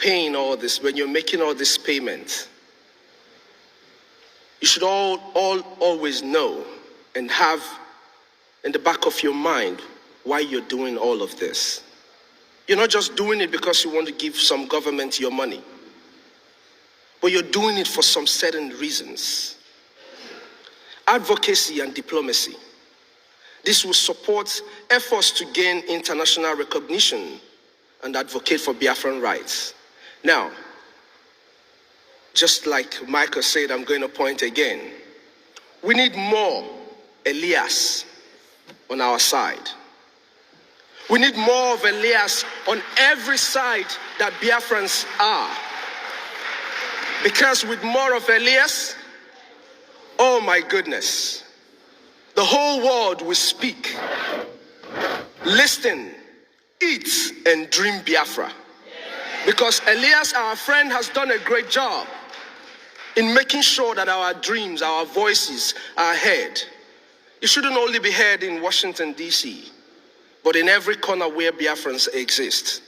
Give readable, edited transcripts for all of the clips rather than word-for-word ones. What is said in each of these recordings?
paying all this, when you're making all this payment, you should always know and have in the back of your mind why you're doing all of this. You're not just doing it because you want to give some government your money, but you're doing it for some certain reasons. Advocacy and diplomacy. This will support efforts to gain international recognition and advocate for Biafran rights. Now, just like Michael said, I'm going to point again. We need more Elias on our side. We need more of Elias on every side that Biafrans are. Because with more of Elias, oh my goodness, the whole world will speak, listen, eat, and dream Biafra. Because Elias, our friend, has done a great job in making sure that our dreams, our voices are heard. It shouldn't only be heard in Washington, D.C., but in every corner where Biafrans exist.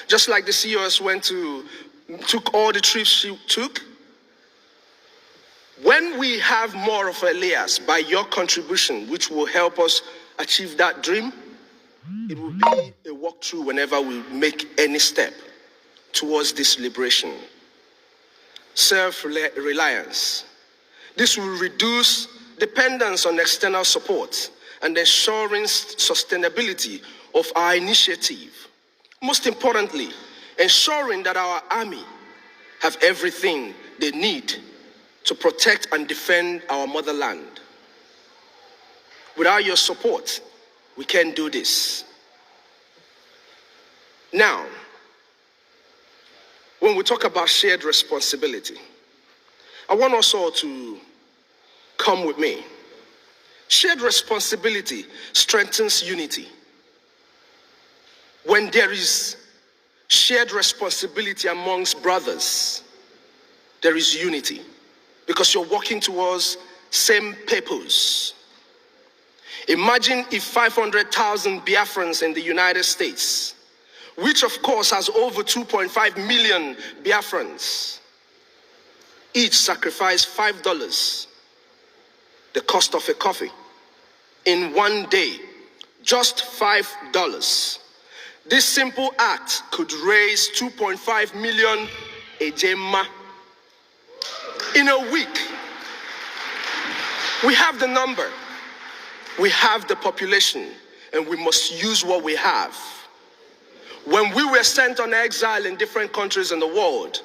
Just like the CEOs took all the trips she took. When we have more of Elias by your contribution, which will help us achieve that dream, it will be a walkthrough whenever we make any step towards this liberation. Self-reliance. This will reduce dependence on external support and ensuring sustainability of our initiative. Most importantly, ensuring that our army have everything they need to protect and defend our motherland. Without your support, we can't do this. Now, when we talk about shared responsibility, I want us all to come with me. Shared responsibility strengthens unity. When there is shared responsibility amongst brothers, there is unity because you're working towards same purpose. Imagine if 500,000 Biafrans in the United States, which of course has over 2.5 million Biafrans, each sacrifice $5, the cost of a coffee, in one day, just $5. This simple act could raise 2.5 million ejema in a week. We have the number, we have the population, and we must use what we have. When we were sent on exile in different countries in the world,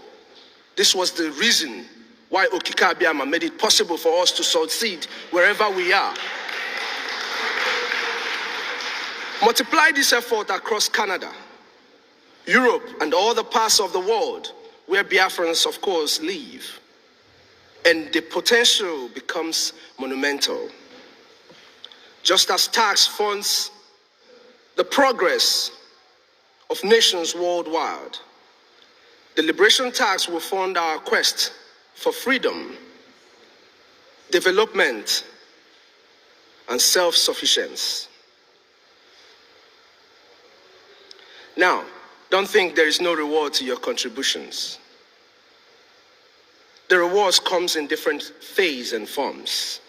this was the reason why Okika Abiyama made it possible for us to succeed wherever we are. Multiply this effort across Canada, Europe, and all the parts of the world where Biafrans, of course, live. And the potential becomes monumental. Just as tax funds the progress of nations worldwide, the liberation tax will fund our quest for freedom, development, and self-sufficiency. Now, don't think there is no reward to your contributions. The rewards comes in different phases and forms.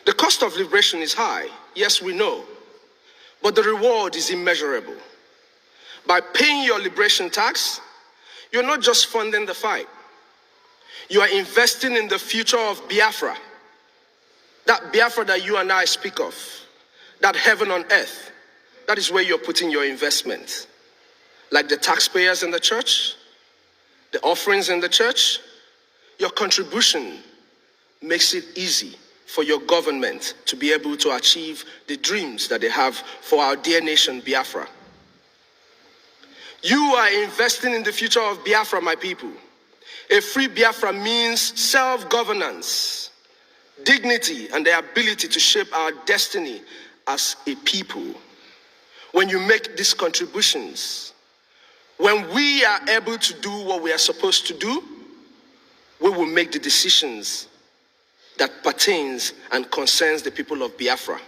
The cost of liberation is high, yes, we know, but the reward is immeasurable. By paying your liberation tax, you're not just funding the fight. You are investing in the future of Biafra. That Biafra that you and I speak of, that heaven on earth, that is where you're putting your investment. Like the taxpayers in the church, the offerings in the church, your contribution makes it easy for your government to be able to achieve the dreams that they have for our dear nation, Biafra. You are investing in the future of Biafra, my people. A free Biafra means self-governance, dignity, and the ability to shape our destiny as a people. When you make these contributions, when we are able to do what we are supposed to do, we will make the decisions that pertains and concerns the people of Biafra,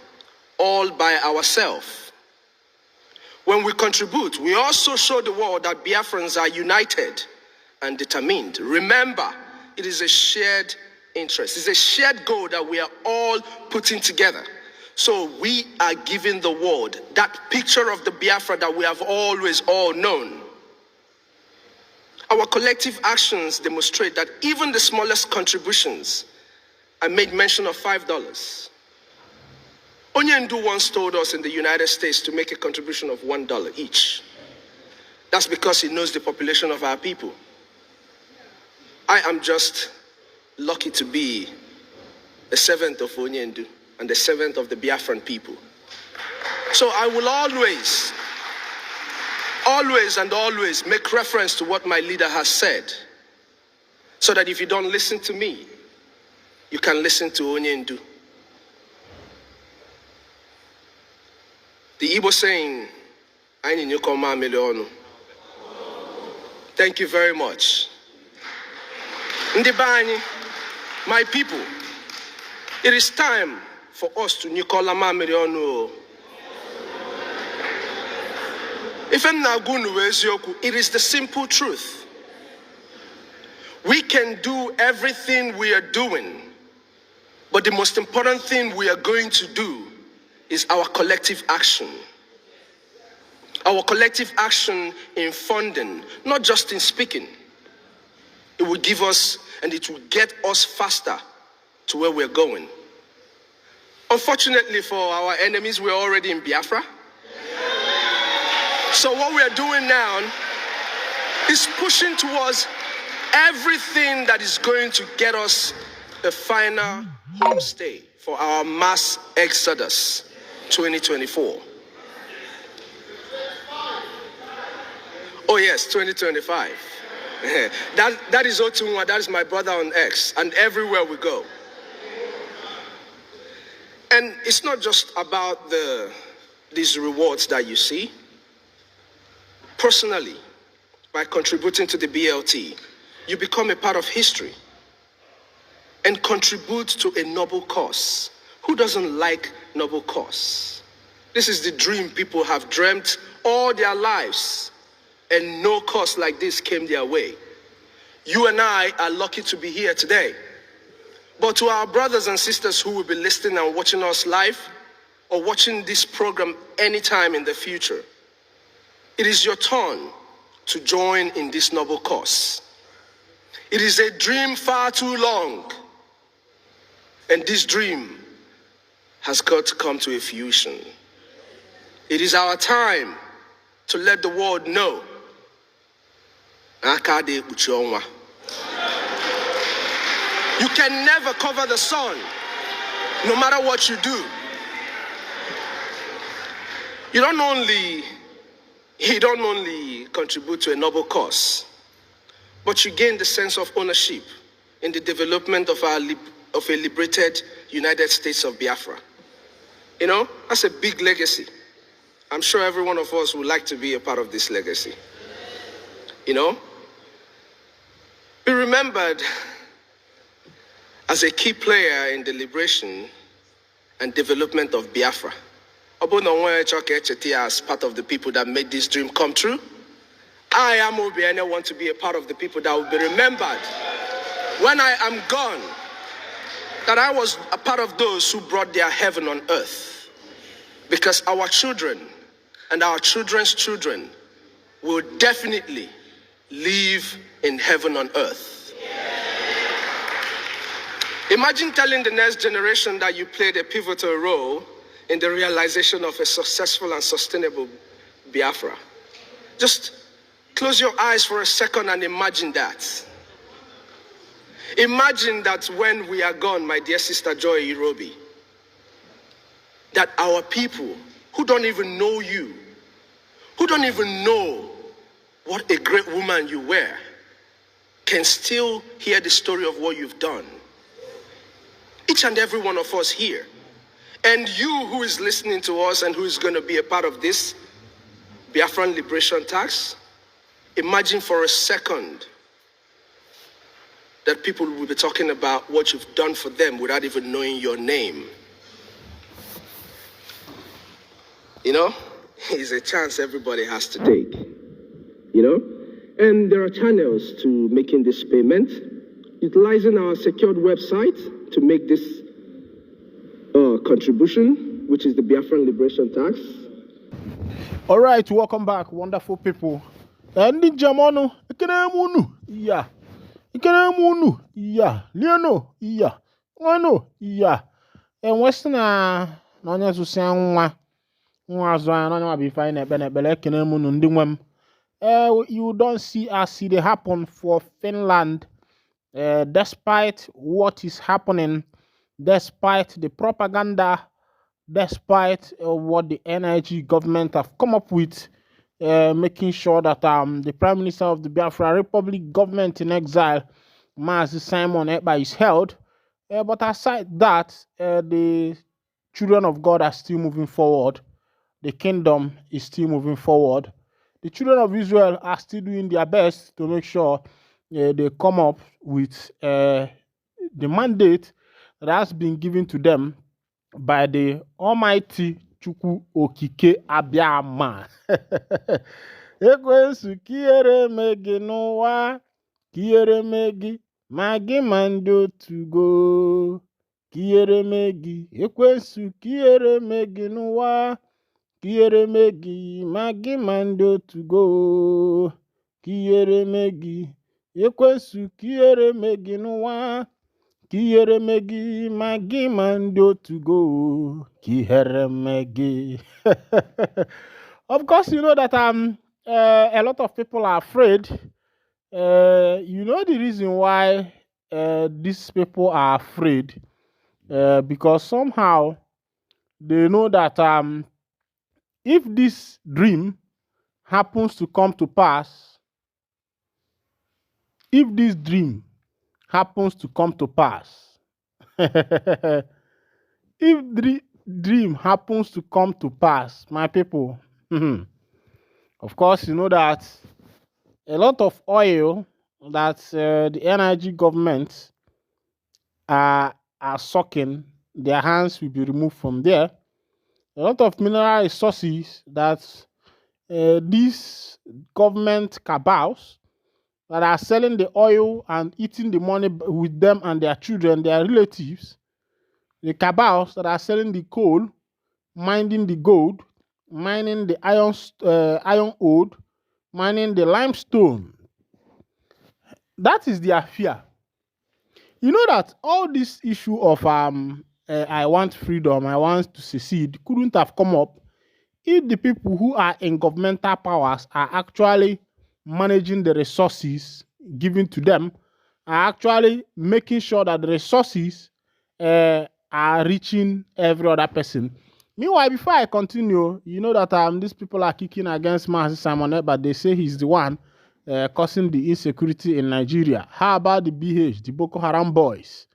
all by ourselves. When we contribute, we also show the world that Biafrans are united and determined. Remember, it is a shared interest. It's a shared goal that we are all putting together. So we are giving the world that picture of the Biafra that we have always all known. Our collective actions demonstrate that even the smallest contributions, I made mention of $5. Onyendu once told us in the United States to make a contribution of $1 each. That's because he knows the population of our people. I am just lucky to be the seventh of Onyendu and the seventh of the Biafran people. So I will always make reference to what my leader has said, so that if you don't listen to me, you can listen to Onyendu. The Igbo saying, "Aini nyukoma milionu." Thank you very much. Ndibani, my people, it is time for us to nyukolama milionu. If I'm not going to, it is the simple truth. We can do everything we are doing, but the most important thing we are going to do is our collective action. Our collective action in funding, not just in speaking. It will give us and it will get us faster to where we're going. Unfortunately for our enemies, we're already in Biafra. So what we're doing now is pushing towards everything that is going to get us a final homestay for our mass exodus 2024. Oh yes, 2025. that is Otunwa, that is my brother on X, and everywhere we go. And it's not just about these rewards that you see. Personally, by contributing to the BLT, you become a part of history and contribute to a noble cause. Who doesn't like noble cause? This is the dream people have dreamt all their lives, and no cause like this came their way. You and I are lucky to be here today. But to our brothers and sisters who will be listening and watching us live or watching this program anytime in the future, it is your turn to join in this noble cause. It is a dream far too long, and this dream has got to come to a fruition. It is our time to let the world know. You can never cover the sun, no matter what you do. You don't only contribute to a noble cause, but you gain the sense of ownership in the development of a liberated United States of Biafra. You know, that's a big legacy. I'm sure every one of us would like to be a part of this legacy. You know, be remembered as a key player in the liberation and development of Biafra. As part of the people that made this dream come true, I am Obi and I want to be a part of the people that will be remembered when I am gone, that I was a part of those who brought their heaven on earth, because our children and our children's children will definitely live in heaven on earth. Imagine telling the next generation that you played a pivotal role in the realization of a successful and sustainable Biafra. Just close your eyes for a second and imagine that. Imagine that when we are gone, my dear sister Joy Irobi, that our people who don't even know you, who don't even know what a great woman you were, can still hear the story of what you've done. Each and every one of us here. And you who is listening to us and who is going to be a part of this Biafran Liberation Tax, imagine for a second that people will be talking about what you've done for them without even knowing your name. You know, is a chance everybody has to take, you know? And there are channels to making this payment, utilizing our secured website to make this contribution, which is the Biafran Liberation Tax. All right, welcome back, wonderful people. And the Jamano, yeah. Yeah. Leono, yeah. Wano, yeah. And Western, Nanya Susanwa, Nwazo, Nanya be fine at Benebele, Kenemunu, you don't see as it happen for Finland, despite what is happening, despite the propaganda, despite what the NIG government have come up with, making sure that the Prime Minister of the Biafra Republic government in exile, Mazi Sïmøn Epka, is held. But aside that, the children of God are still moving forward. The kingdom is still moving forward. The children of Israel are still doing their best to make sure they come up with the mandate that has been given to them by the Almighty Chukwu Okike Abiama. Ekwensu kiere megi n'ụwa, kiere megi, magi mando to go. Kiere megi, ekwensu kiere megi n'ụwa, kiere megi, magi mando to go. Kiere megi, ekwensu kiere megi n'ụwa, kiere megi, magi mando to go. Kiere megi. Of course, you know that a lot of people are afraid. You know the reason why these people are afraid, because somehow they know that if this dream happens to come to pass, if this dream happens to come to pass, if the dream happens to come to pass, my people, of course, you know that a lot of oil that the NIG government are sucking, their hands will be removed from there. A lot of mineral resources that these government cabals that are selling the oil and eating the money with them and their children, their relatives, the cabals that are selling the coal, mining the gold, mining the iron ore, mining the limestone. That is their fear. You know that all this issue of I want freedom, I want to secede couldn't have come up if the people who are in governmental powers are actually managing the resources given to them, are actually making sure that the resources are reaching every other person. Meanwhile, before I continue, you know that these people are kicking against Mazi Sïmøn Epka, but they say he's the one causing the insecurity in Nigeria. How about the BH, the Boko Haram boys?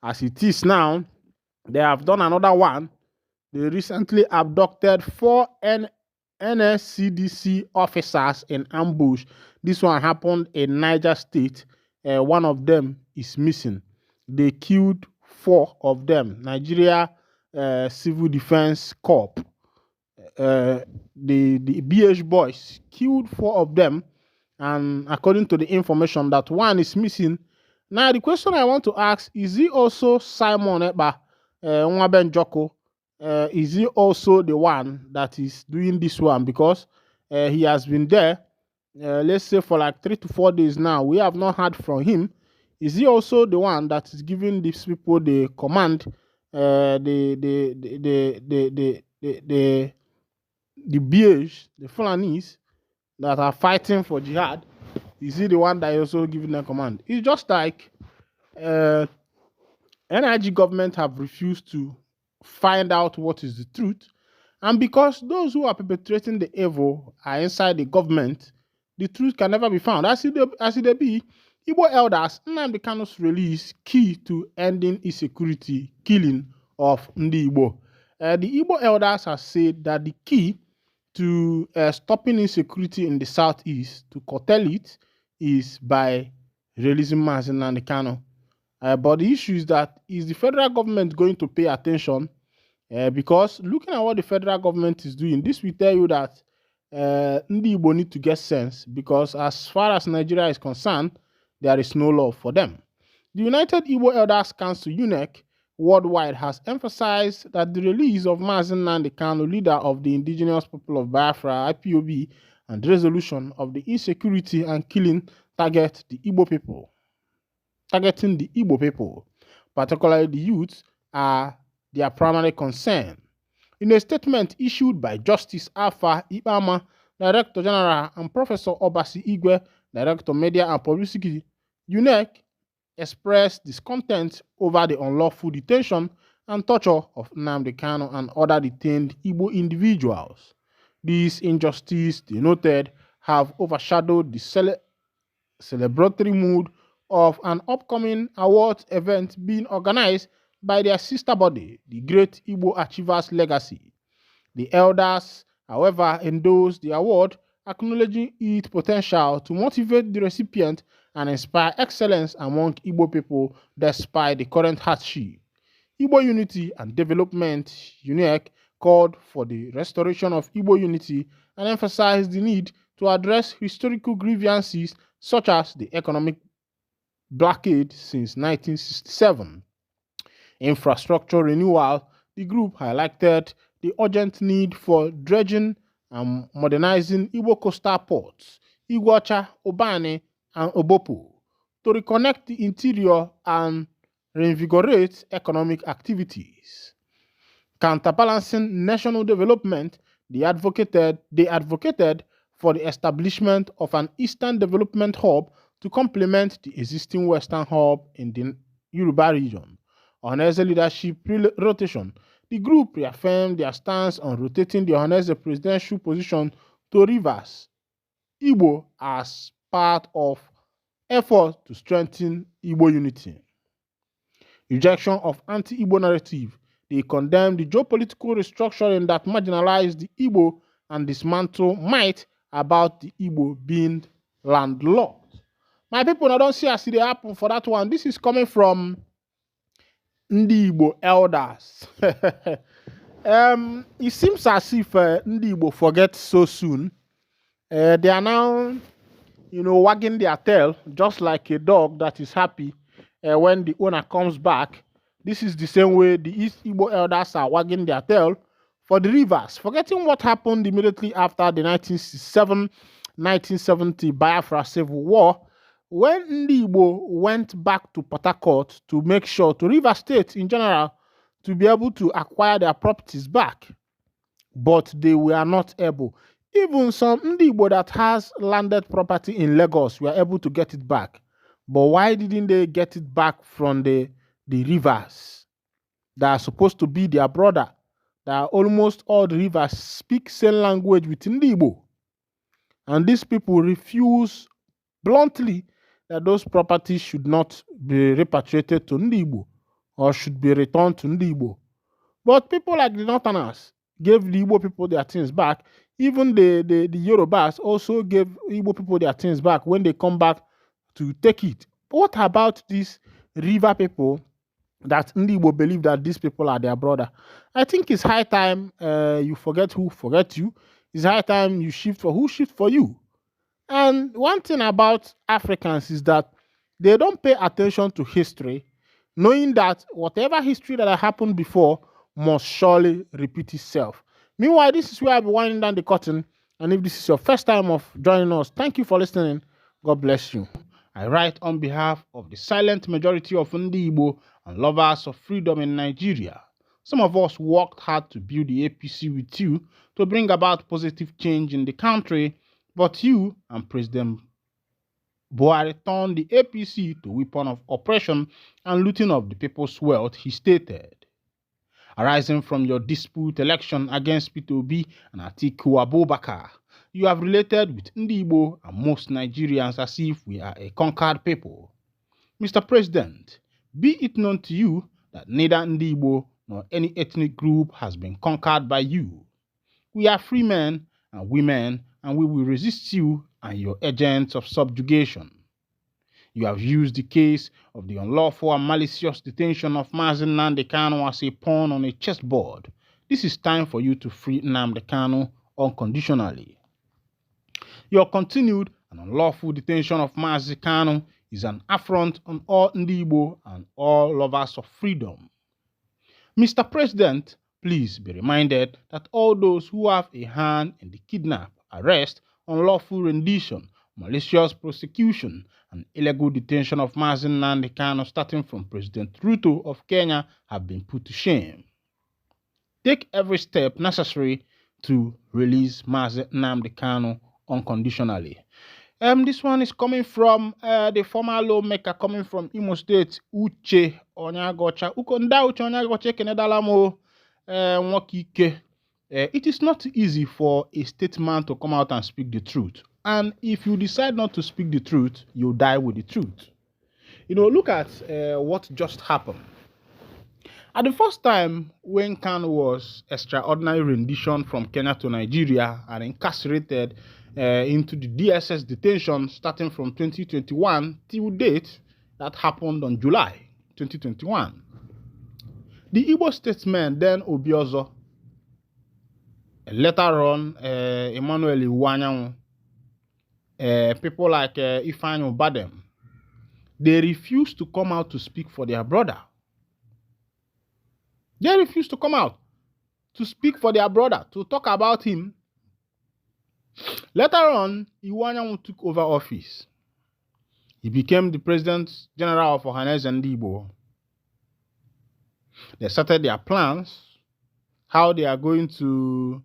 As it is now, they have done another one. They recently abducted 4 NSCDC officers in ambush. This one happened in Niger State. One of them is missing. They killed 4 of them. Nigeria Civil Defense Corps. The BH boys killed 4 of them. And according to the information, that one is missing. Now, the question I want to ask, is he also Sïmøn Epka, Nwaben Joko? Is he also the one that is doing this one? Because he has been there, let's say for like 3 to 4 days now. We have not heard from him. Is he also the one that is giving these people the command, the BH, the Fulanis that are fighting for jihad? Is he the one that is also giving them command? It's just like NIG government have refused to find out what is the truth, and because those who are perpetrating the evil are inside the government, the truth can never be found. As it be, Igbo elders, Nnamdi Kanu's release key to ending insecurity, killing of Ndi Igbo. The Igbo elders have said that the key to stopping insecurity in the southeast, to curtail it, is by releasing Mazi Nnamdi Kanu. But the issue is that, is the federal government going to pay attention? Because looking at what the federal government is doing, this will tell you that Ndi Igbo need to get sense because as far as Nigeria is concerned, there is no love for them. The United Igbo Elders Council (UNEC) worldwide has emphasized that the release of Mazen Nnamdi Kanu, leader of the indigenous people of Biafra (IPOB), and the resolution of the insecurity and killing targeting the Igbo people, particularly the youth, are their primary concern. In a statement issued by Justice Alpha Ibama, Director General, and Professor Obasi Igwe, Director Media and Publicity, UNEC expressed discontent over the unlawful detention and torture of Nnamdi Kanu and other detained Igbo individuals. These injustices, they noted, have overshadowed the celebratory mood of an upcoming awards event being organized by their sister body, the Great Igbo Achievers Legacy. The elders, however, endorsed the award, acknowledging its potential to motivate the recipient and inspire excellence among Igbo people despite the current hardship. Igbo Unity and Development (UNEC) called for the restoration of Igbo unity and emphasized the need to address historical grievances such as the economic blockade since 1967. Infrastructure renewal, the group highlighted the urgent need for dredging and modernizing Igbo coastal ports, Iguacha, Obane, and Obopo, to reconnect the interior and reinvigorate economic activities. Counterbalancing national development, they advocated for the establishment of an Eastern Development Hub to complement the existing Western Hub in the Yoruba region. Ohanaeze leadership rotation, the group reaffirmed their stance on rotating the Ohanaeze presidential position to Rivers Igbo as part of effort to strengthen Igbo unity. Rejection of anti-Igbo narrative, they condemned the geopolitical restructuring that marginalized the Igbo and dismantle might about the Igbo being landlocked. My people, I don't see as it happen for that one. This is coming from Ndi Igbo elders. It seems as if Ndi Igbo forget so soon. They are now, wagging their tail just like a dog that is happy when the owner comes back. This is the same way the East Igbo elders are wagging their tail for the rivers, forgetting what happened immediately after the 1967-1970 Biafra Civil War, when Ndi Igbo went back to Port Harcourt to make sure, to River State in general, to be able to acquire their properties back. But they were not able. Even some Ndi Igbo that has landed property in Lagos were able to get it back. But why didn't they get it back from the rivers that are supposed to be their brother? That almost all the rivers speak same language with Ndi Igbo. And these people refuse bluntly that those properties should not be repatriated to Ndi Igbo or should be returned to Ndi Igbo. But people like the Northerners gave the Igbo people their things back. Even the Yorubas also gave Igbo people their things back when they come back to take it. What about these river people that Ndi Igbo believe that these people are their brother? I think it's high time you forget who forget you. It's high time you shift for who shift for you. And one thing about Africans is that they don't pay attention to history, knowing that whatever history that happened before must surely repeat itself. Meanwhile, this is where I'll be winding down the curtain. And if this is your first time of joining us, thank you for listening. God bless you. I write on behalf of the silent majority of Ndi Igbo and lovers of freedom in Nigeria. Some of us worked hard to build the APC with you to bring about positive change in the country, but you and President Buhari turned the APC to a weapon of oppression and looting of the people's wealth, he stated. Arising from your dispute election against Peter Obi and Atiku Abubakar, you have related with Ndi Igbo and most Nigerians as if we are a conquered people. Mr. President, be it known to you that neither Ndi Igbo nor any ethnic group has been conquered by you. We are free men and women, and we will resist you and your agents of subjugation. You have used the case of the unlawful and malicious detention of Mazen Nnamdi Kanu as a pawn on a chessboard, This is time for you to free Nnamdi Kanu unconditionally. Your continued and unlawful detention of Mazi Kanu is an affront on all Ndi Igbo and all lovers of freedom. Mr. President, please be reminded that all those who have a hand in the kidnap, arrest, unlawful rendition, malicious prosecution, and illegal detention of Mazi Nnamdi Kanu starting from President Ruto of Kenya have been put to shame. Take every step necessary to release Mazi Nnamdi Kanu unconditionally. This one is coming from the former lawmaker coming from Imo State, Uche Onyagocha. Ukonda Uche Onyagocha Kenedalamo Nwokike. It is not easy for a statesman to come out and speak the truth. And if you decide not to speak the truth, you die with the truth. Look at what just happened. At the first time when Kanu was extraordinary rendition from Kenya to Nigeria and incarcerated into the DSS detention starting from 2021 till date, that happened on July 2021. The Igbo statesman then Obiozo, later on Emmanuel Iwanyanwu, people like Ifeanyi Ubadem, they refused to come out to speak for their brother. They refused to come out to speak for their brother, to talk about him. Later on, Iwanyanwu took over office. He became the President General of Ohanese Ndi Igbo. They started their plans, how they are going to,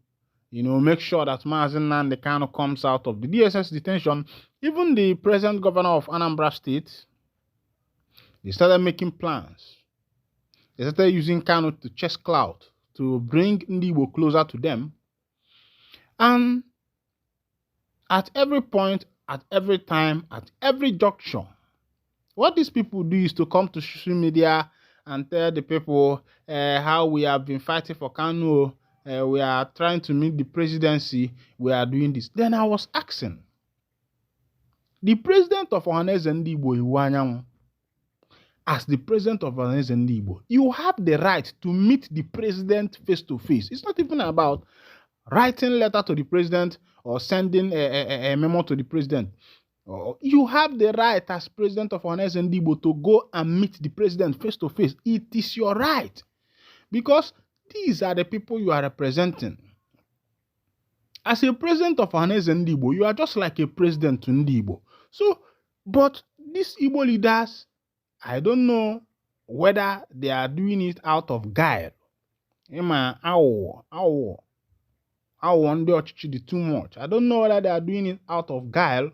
make sure that Mazi Nnamdi Kanu comes out of the DSS detention. Even the present governor of Anambra State, they started making plans. They started using Kanu to chase clout, to bring Ndi Igbo closer to them. And at every point, at every time, at every junction, what these people do is to come to social media and tell the people how we have been fighting for Kanu, we are trying to meet the presidency, we are doing this. Then I was asking, the president of Ohanese Ndi Igbo, Iwanyanwu, as the president of Ohanese Ndi Igbo, you have the right to meet the president face to face. It's not even about writing letter to the president or sending a memo to the president. You have the right as president of Ohanese Ndi Igbo to go and meet the president face to face. It is your right, because these are the people you are representing. As a president of Ohanese Ndi Igbo, you are just like a president to Ndi Igbo. So, but these Igbo leaders, I don't know whether they are doing it out of guile. Too much. I don't know whether they are doing it out of guile,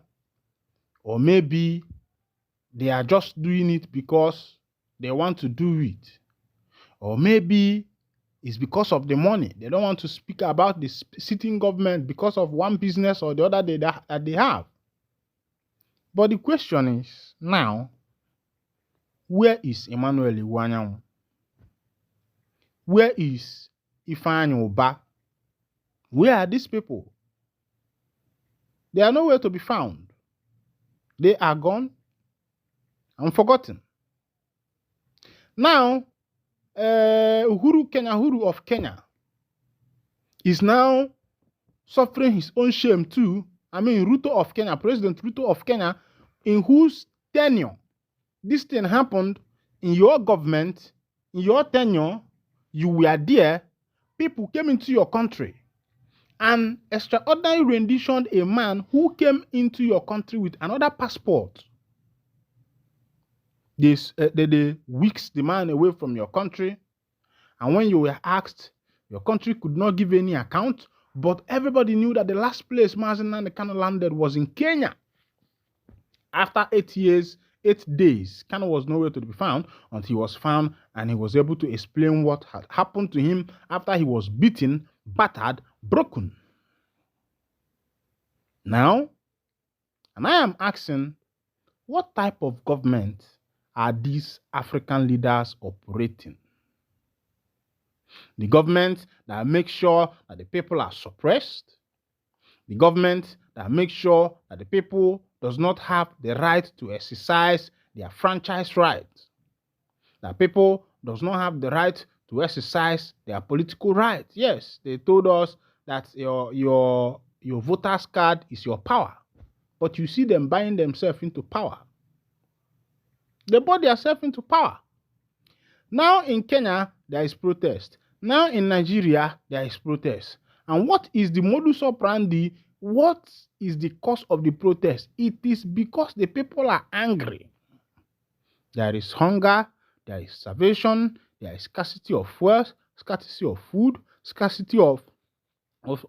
or maybe they are just doing it because they want to do it, or maybe it's because of the money. They don't want to speak about the sitting government because of one business or the other that they have. But the question is now, where is Emmanuel Iwanyanwu? Where is Ifeanyi Uba? Where are these people? They are nowhere to be found. They are gone and forgotten. Now, Uhuru of Kenya is now suffering his own shame too. Ruto of Kenya, President Ruto of Kenya, in whose tenure this thing happened, in your government, in your tenure, you were there, people came into your country and extraordinary renditioned a man who came into your country with another passport. They whisked the man away from your country, and when you were asked, your country could not give any account, but everybody knew that the last place Mazi Nnamdi Kanu landed was in Kenya. After 8 years, 8 days, Kanu was nowhere to be found until he was found, and he was able to explain what had happened to him after he was beaten, battered, broken. Now, and I am asking, what type of government are these African leaders operating? The government that makes sure that the people are suppressed, the government that makes sure that the people does not have the right to exercise their franchise rights, that people does not have the right to exercise their political rights. Yes, they told us that your voter's card is your power. But you see them buying themselves into power. They bought themselves into power. Now in Kenya, there is protest. Now in Nigeria, there is protest. And what is the modus operandi? What is the cause of the protest? It is because the people are angry. There is hunger, there is starvation, there is scarcity of wealth, scarcity of food, scarcity of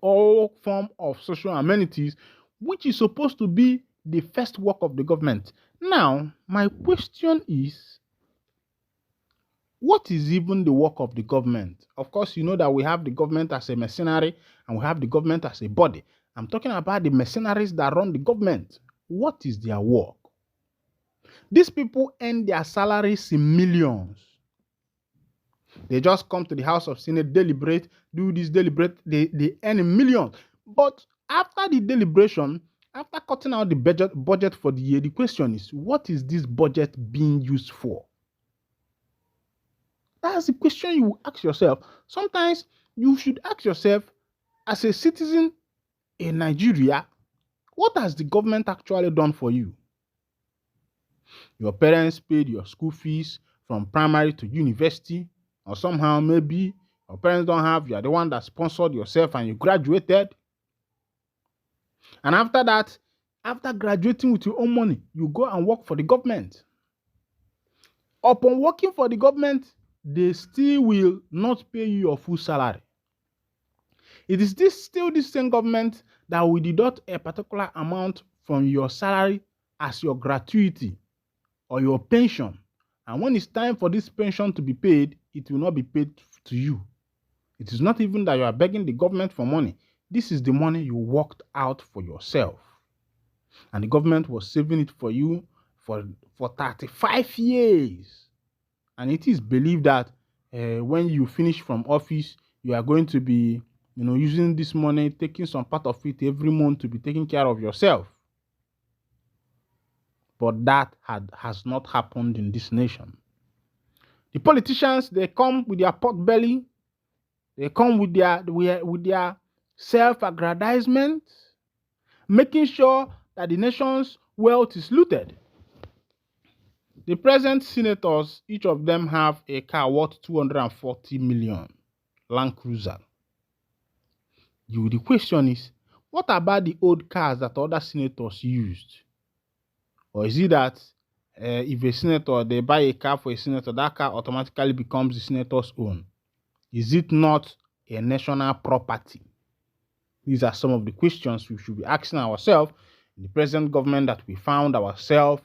all forms of social amenities, which is supposed to be the first work of the government. Now, my question is, what is even the work of the government? Of course, you know that we have the government as a mercenary and we have the government as a body. I'm talking about the mercenaries that run the government. What is their work? These people earn their salaries in millions. They just come to the House of Senate, deliberate, do this, deliberate, they earn in millions. But after the deliberation, after cutting out the budget for the year, the question is, what is this budget being used for? That's the question you ask yourself. Sometimes you should ask yourself, as a citizen in Nigeria, what has the government actually done for you? Your parents paid your school fees from primary to university, or somehow maybe your parents don't have, you are the one that sponsored yourself and you graduated. And after that, after graduating with your own money, you go and work for the government. Upon working for the government, they still will not pay you your full salary. It is still the same government that will deduct a particular amount from your salary as your gratuity or your pension. And when it's time for this pension to be paid, it will not be paid to you. It is not even that you are begging the government for money. This is the money you worked out for yourself. And the government was saving it for you for 35 years. And it is believed that when you finish from office, you are going to be using this money, taking some part of it every month to be taking care of yourself. But that has not happened in this nation. The politicians, they come with their pot belly. They come with their self-aggrandizement, making sure that the nation's wealth is looted. The present senators, each of them have a car worth 240 million, Land Cruiser. The question is, what about the old cars that other senators used? Or is it that if a senator, they buy a car for a senator, that car automatically becomes the senator's own? Is it not a national property? These are some of the questions we should be asking ourselves in the present government that we found ourselves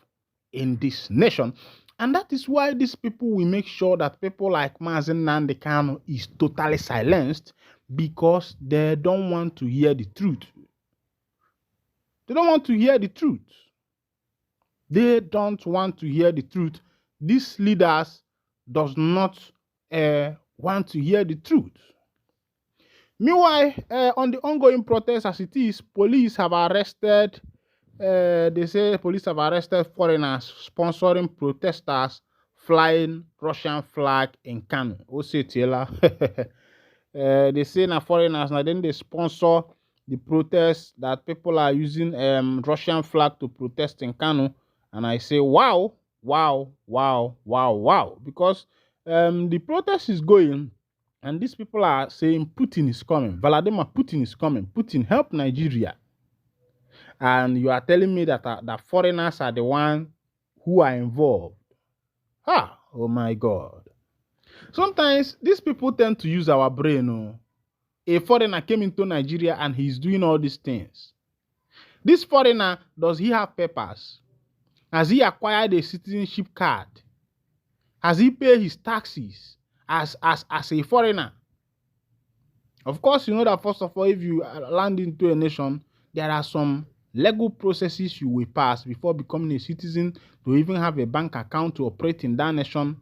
in this nation. And that is why these people will make sure that people like Mazen Nnamdi Kanu is totally silenced, because they don't want to hear the truth. They don't want to hear the truth. They don't want to hear the truth. These leaders does not want to hear the truth. Meanwhile, on the ongoing protest as it is, police have arrested, they say police have arrested foreigners sponsoring protesters flying Russian flag in Kano. They say na foreigners, now then they sponsor the protests that people are using Russian flag to protest in Kano. And I say, wow, wow, wow, wow, wow. Because the protest is going, and these people are saying Putin is coming. Vladimir Putin is coming. Putin, help Nigeria. And you are telling me that that foreigners are the ones who are involved. Oh my God. Sometimes these people tend to use our brain. Oh. A foreigner came into Nigeria and he's doing all these things. This foreigner, does he have papers? Has he acquired a citizenship card? Has he paid his taxes as a foreigner? Of course, you know that first of all, if you land into a nation, there are some legal processes you will pass before becoming a citizen, to even have a bank account to operate in that nation.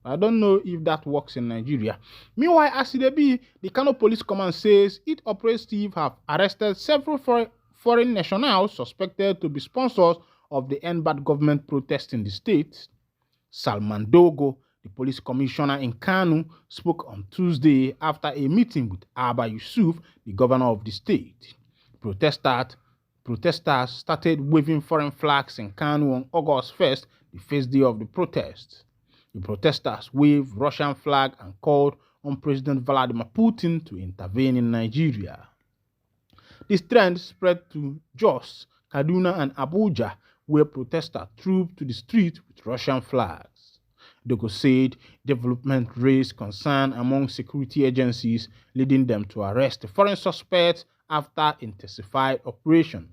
I don't know if that works in Nigeria. Meanwhile, as it be, the Kano Police Command says its operative have arrested several foreign nationals suspected to be sponsors of the End Bad government protest in the state. Salman Dogo, The police commissioner in Kano spoke on Tuesday after a meeting with Abba Yusuf, the governor of the state. Protesters started waving foreign flags in Kano on August 1st, the first day of the protest. The protesters waved Russian flag and called on President Vladimir Putin to intervene in Nigeria. This trend spread to Jos, Kaduna, and Abuja, where protesters trooped to the street with Russian flags. Dogo said development raised concern among security agencies, leading them to arrest the foreign suspects after intensified operation.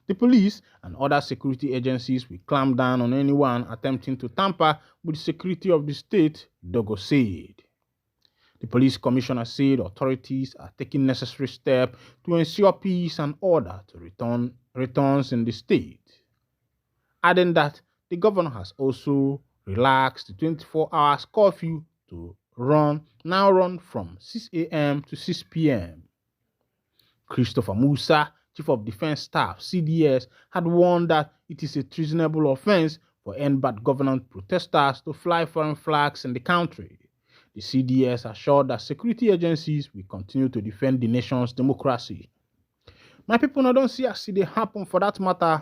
The police and other security agencies will clamp down on anyone attempting to tamper with the security of the state, Dogo said. The police commissioner said authorities are taking necessary steps to ensure peace and order to returns in the state, adding that the governor has also relaxed the 24 hours curfew to now run from 6 a.m. to 6 p.m. Christopher Musa, Chief of Defense Staff, CDS, had warned that it is a treasonable offense for NBAT government protesters to fly foreign flags in the country. The CDS assured that security agencies will continue to defend the nation's democracy. My people now don't see as it happen for that matter.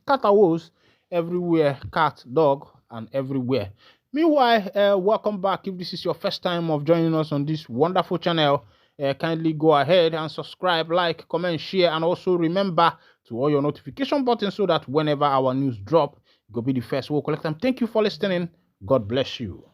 Cat was everywhere, cat, dog, and everywhere. Meanwhile, welcome back. If this is your first time of joining us on this wonderful channel, kindly go ahead and subscribe, like, comment, share, and also remember to all your notification buttons so that whenever our news drop, you'll be the first. We'll collect them. Thank you for listening. God bless you.